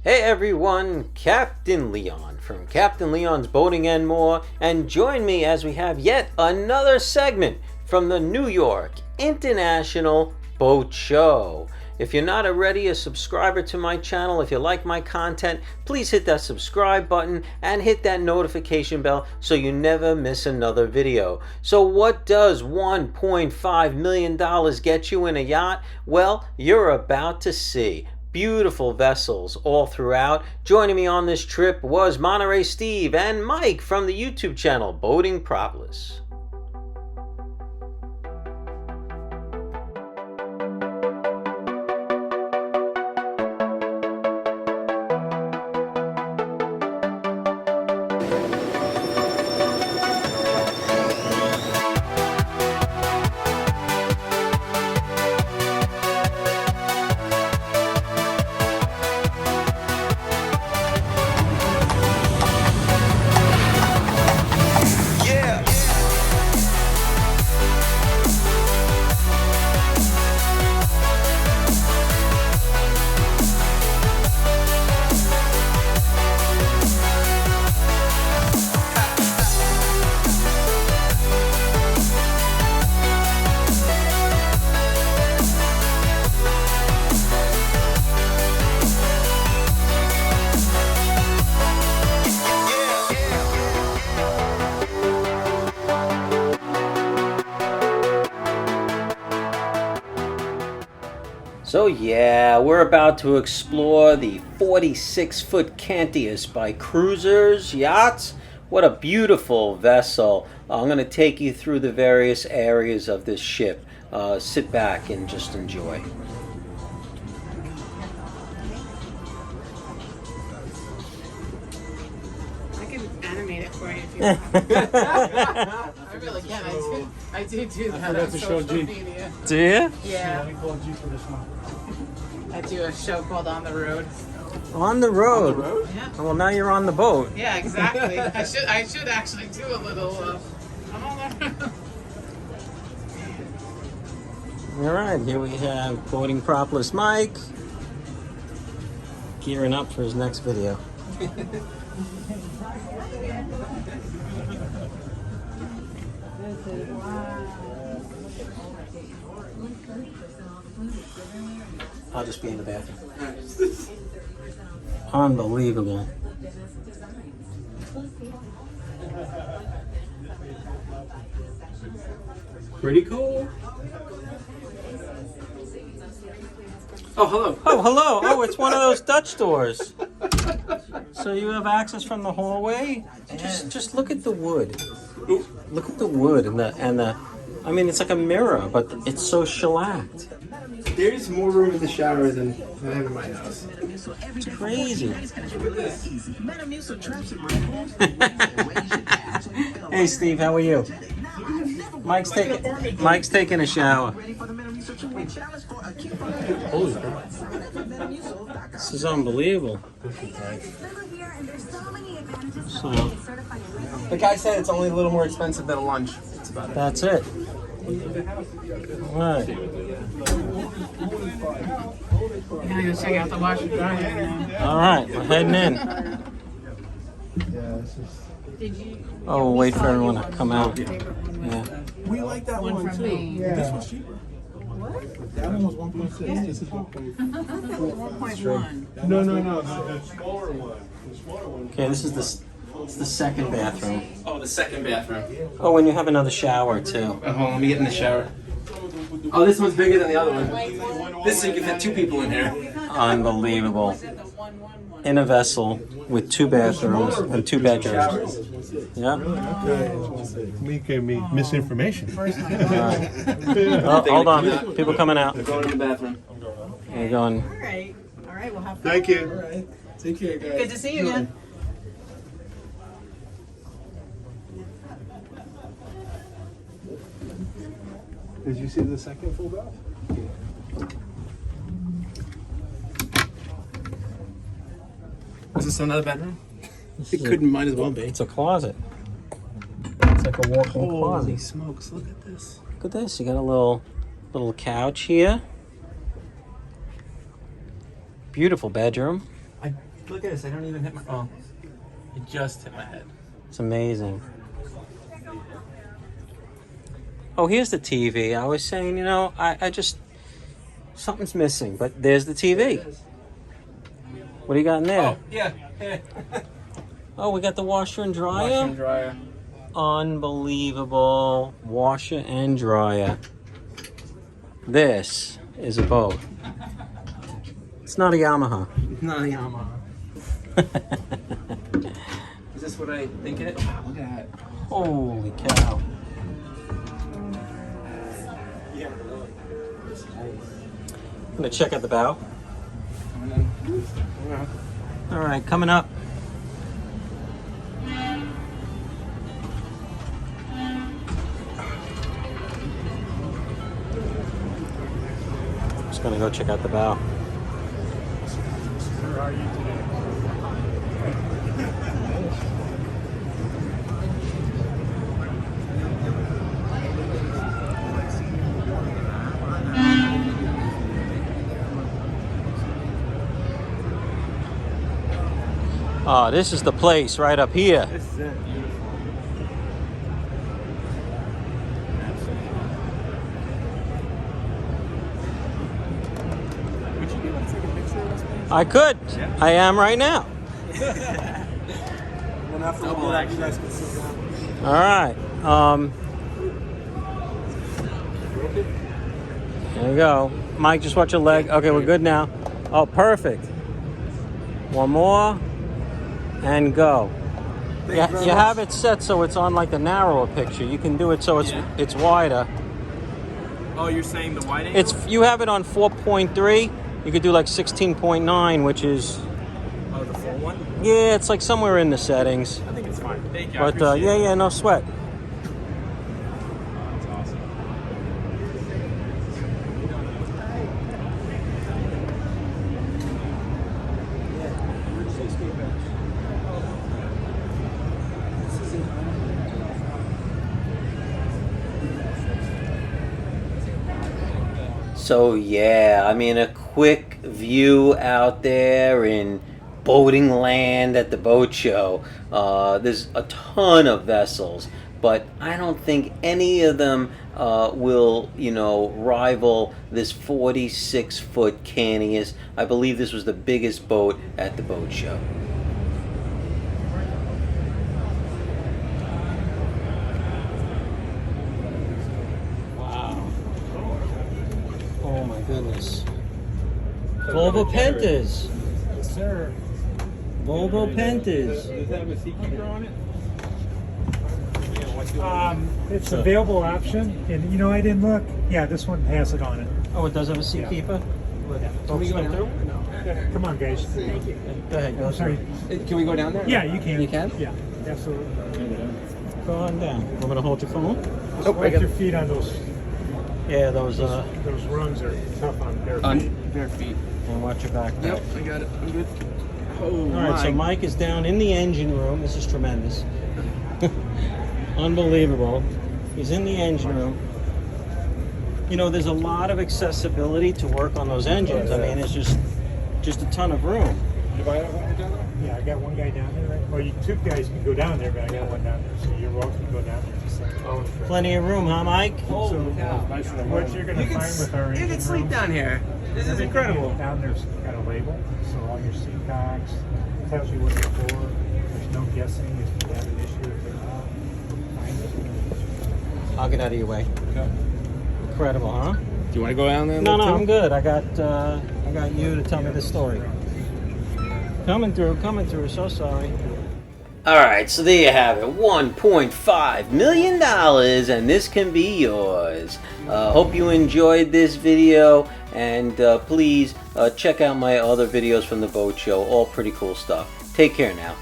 Hey everyone, Captain Leon from Captain Leon's Boating and More, and join me as we have yet another segment from the New York International Boat Show. If you're not already a subscriber to my channel, if you like my content, please hit that subscribe button and hit that notification bell so you never miss another video. So what does $1.5 million get you in a yacht? Well, you're about to see. Beautiful vessels all throughout. Joining me on this trip was Monterey Steve and Mike from the YouTube channel Boating Propolis. So yeah, we're about to explore the 46-foot Cantius by Cruisers Yachts. What a beautiful vessel. I'm going to take you through the various areas of this ship. Sit back and just enjoy. I can animate it for you if you want. I really can. I do that on social media. Do you? Yeah. I do a show called On the Road. On the road? Yeah. Well, now you're on the boat. Yeah, exactly. I should actually do a little. I'm on the road. All right, here we have Boating Propolis Mike gearing up for his next video. I'll just be in the bathroom. Unbelievable. Pretty cool. Oh, hello. Oh, hello. Oh, it's one of those Dutch doors. So you have access from the hallway? Just look at the wood. Look at the wood and the I mean, it's like a mirror, but it's so shellacked. There's more room in the shower than I have in my house. It's crazy. Hey, Steve, how are you? Mike's taking a shower. Holy crap. This is unbelievable. So, The guy said it's only a little more expensive than a lunch. That's about it. that's it. All right. I'm gonna go check out the washer dryer now. All right, we're heading in. Did you? Oh, we'll wait for everyone to come out. Yeah. We like that one from too. me. This was cheaper. What? That one was 1.6. This is 1.4. 1.1. No. The smaller one. The smaller one. Okay, this is the second bathroom. Oh, the second bathroom. Oh, when you have another shower too. Hold on, let me get in the shower. Oh, this one's bigger than the other one. This thing can fit 2 people in here. Unbelievable. In a vessel with 2 bathrooms and 2 bedrooms. Yeah. We gave me misinformation. Oh, hold on. People coming out. They're going in the bathroom. They're going. All right. We'll have fun. Thank you. All right. Take care, guys. Good to see you again. Did you see the second full bath? Is this another bedroom? It couldn't, might as well be. It's a closet. It's like a walk-in Holy closet. smokes, look at this. Look at this. You got a little couch here. Beautiful bedroom. Look at this. I don't even hit my. Oh, it just hit my head. It's amazing. Oh, here's the TV. I was saying, you know, I just something's missing, but there's the TV. What do you got in there? Oh, yeah. Oh, we got the washer and dryer. Washer and dryer. Unbelievable washer and dryer. This is a boat. It's not a Yamaha. Not a Yamaha. Is this what I think it is? Look at that. Holy cow. I'm gonna check out the bow. All right, coming up. Just gonna go check out the bow. Where are you today? Oh, this is the place right up here. This is it. Would you be able to take a picture of us? I could. Yeah. I am right now. Then after Double you action. guys can sit down. All right. There you go. Mike, just watch your leg. Okay, we're good now. Oh, perfect. One more. And go. You have it set so it's on like the narrower picture. You can do it so it's wider. Oh, you're saying the wide angle? You have it on 4.3. You could do like 16.9, which is Oh, the full one? yeah, it's like somewhere in the settings. I think it's fine. Thank you. I But appreciate it. yeah, no sweat. That's awesome. So yeah, I mean a quick view out there in boating land at the boat show. There's a ton of vessels, but I don't think any of them will, rival this 46-foot Cantius. I believe this was the biggest boat at the boat show. Oh my goodness. Volvo Pentas. Yes, sir. Volvo Pentas. Does it have a seatkeeper on it? It's an available option, and I didn't look. Yeah, this one has it on it. Oh, it does have a seat keeper? Can we go down there? No. Yeah, come on, guys. Thank you. Go ahead, go I'm sorry. Can we go down there? Yeah, you can. You can? Yeah, absolutely. Go on down. Want me to hold your phone? Just wipe your feet on those Yeah, those rungs are tough on bare feet. On bare feet. and watch your back. Yep, I got it. I'm good. Oh, All right, so Mike is down in the engine room. This is tremendous. Unbelievable. He's in the engine room. There's a lot of accessibility to work on those engines. I mean, it's just a ton of room. Yeah, I got one guy down there. Right? Well, you two guys can go down there, but I got one down there, so you're welcome to go down there. Just like, Plenty of room, huh, Mike? Oh, so cow. what you're going to find with our You engine can sleep room, down here. This is everything incredible. Down there's got a label, so all your seat cocks tells you what they're for. There's no guessing if you have an issue if they're not. Find it. I'll get out of your way. Okay. Incredible, huh? Do you want to go down there? No, I'm good. I got you to tell me the story. Coming through. So sorry. All right, so there you have it. $1.5 million, and this can be yours. Hope you enjoyed this video, and please check out my other videos from the boat show. All pretty cool stuff. Take care now.